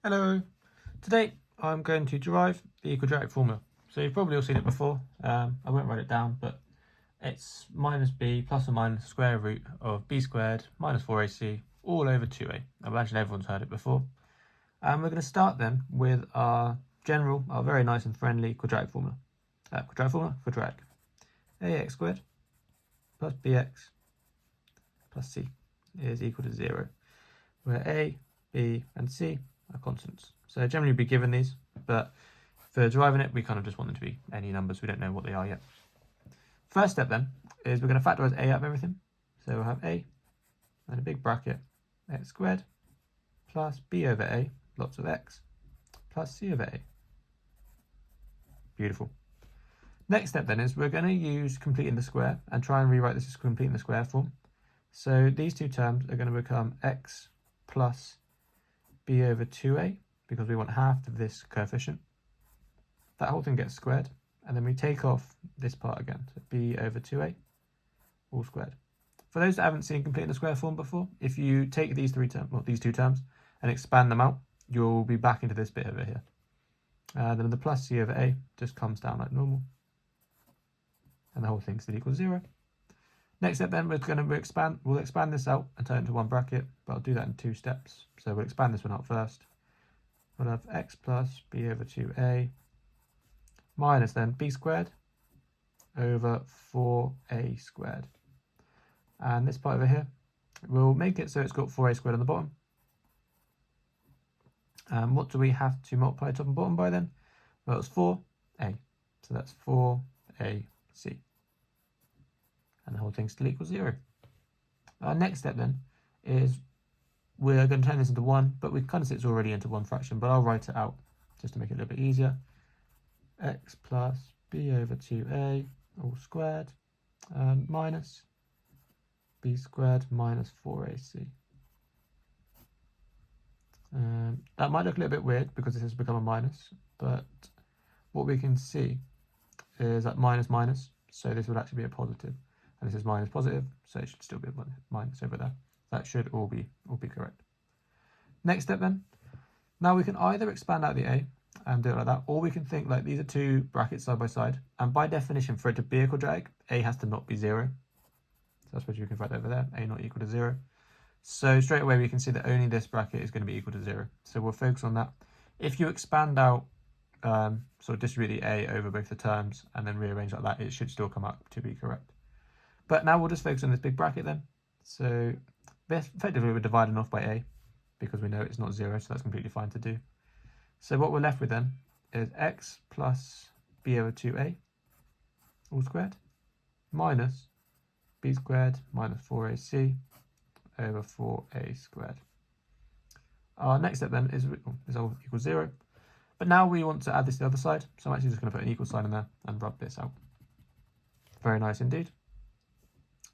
Hello, today I'm going to derive the quadratic formula. So you've probably all seen it before. I won't write it down, but it's minus b plus or minus the square root of b squared minus 4ac all over 2a. I imagine everyone's heard it before. And we're going to start then with our very nice and friendly quadratic formula. Quadratic. ax squared plus bx plus c is equal to 0, where a, b and c are constants. So generally we'd be given these, but for deriving it, we kind of just want them to be any numbers. We don't know what they are yet. First step then is we're going to factorize a out of everything. So we'll have a and a big bracket x squared plus b over a, lots of x, plus c over a. Beautiful. Next step then is we're going to use completing the square and try and rewrite this as completing the square form. So these two terms are going to become x plus b over 2a, because we want half of this coefficient. That whole thing gets squared, and then we take off this part again, so b over 2a, all squared. For those that haven't seen completing the square form before, if you take these two terms, and expand them out, you'll be back into this bit over here. Then the plus c over a just comes down like normal, and the whole thing still equals 0. Next step then, we'll expand this out and turn it into one bracket, but I'll do that in 2 steps. So we'll expand this one out first. We'll have x plus b over 2a minus then b squared over 4a squared. And this part over here, we'll make it so it's got 4a squared on the bottom. And what do we have to multiply top and bottom by then? Well, it's 4a, so that's 4ac. And the whole thing still equals 0. Our next step then is we're going to turn this into 1, but we kind of see it's already into one fraction, but I'll write it out just to make it a little bit easier. X plus b over 2a all squared and minus b squared minus 4ac. That might look a little bit weird because this has become a minus, but what we can see is that minus minus, so this would actually be a positive. And this is minus positive, so it should still be a minus over there. That should all be correct. Next step then, now we can either expand out the a and do it like that, or we can think like these are 2 brackets side by side, and by definition for it to be a quadratic, a has to not be 0. So I suppose you can write over there, a not equal to 0. So straight away we can see that only this bracket is going to be equal to 0. So we'll focus on that. If you expand out, sort of distribute the a over both the terms and then rearrange like that, it should still come up to be correct. But now we'll just focus on this big bracket then. So effectively we're dividing off by a because we know it's not 0, so that's completely fine to do. So what we're left with then is x plus b over 2a all squared minus b squared minus 4ac over 4a squared. Our next step then is all equals 0. But now we want to add this to the other side, so I'm actually just going to put an equal sign in there and rub this out. Very nice indeed.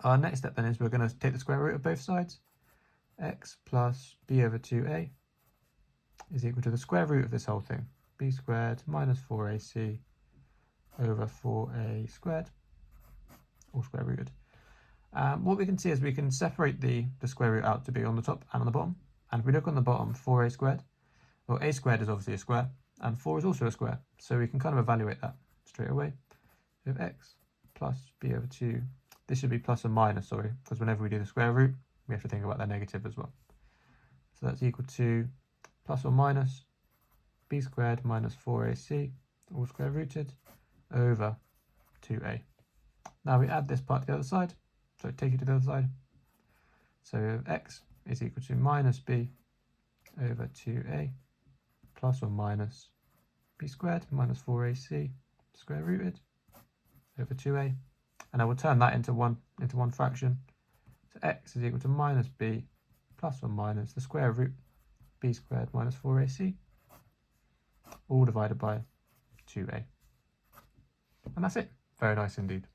Our next step then is we're going to take the square root of both sides. X plus b over 2a is equal to the square root of this whole thing, b squared minus 4ac over 4a squared, all square rooted. What we can see is we can separate the square root out to be on the top and on the bottom. And if we look on the bottom, 4a squared, well, a squared is obviously a square, and 4 is also a square. So we can kind of evaluate that straight away. We have x plus b over 2. This should be plus or minus, sorry, because whenever we do the square root, we have to think about that negative as well. So that's equal to plus or minus b squared minus 4ac, all square rooted, over 2a. Now we add this part to the other side, so take it to the other side. So we have x is equal to minus b over 2a, plus or minus b squared minus 4ac, square rooted, over 2a. And I will turn that into one fraction. So x is equal to minus b plus or minus the square root b squared minus 4ac, all divided by 2a. And that's it. Very nice indeed.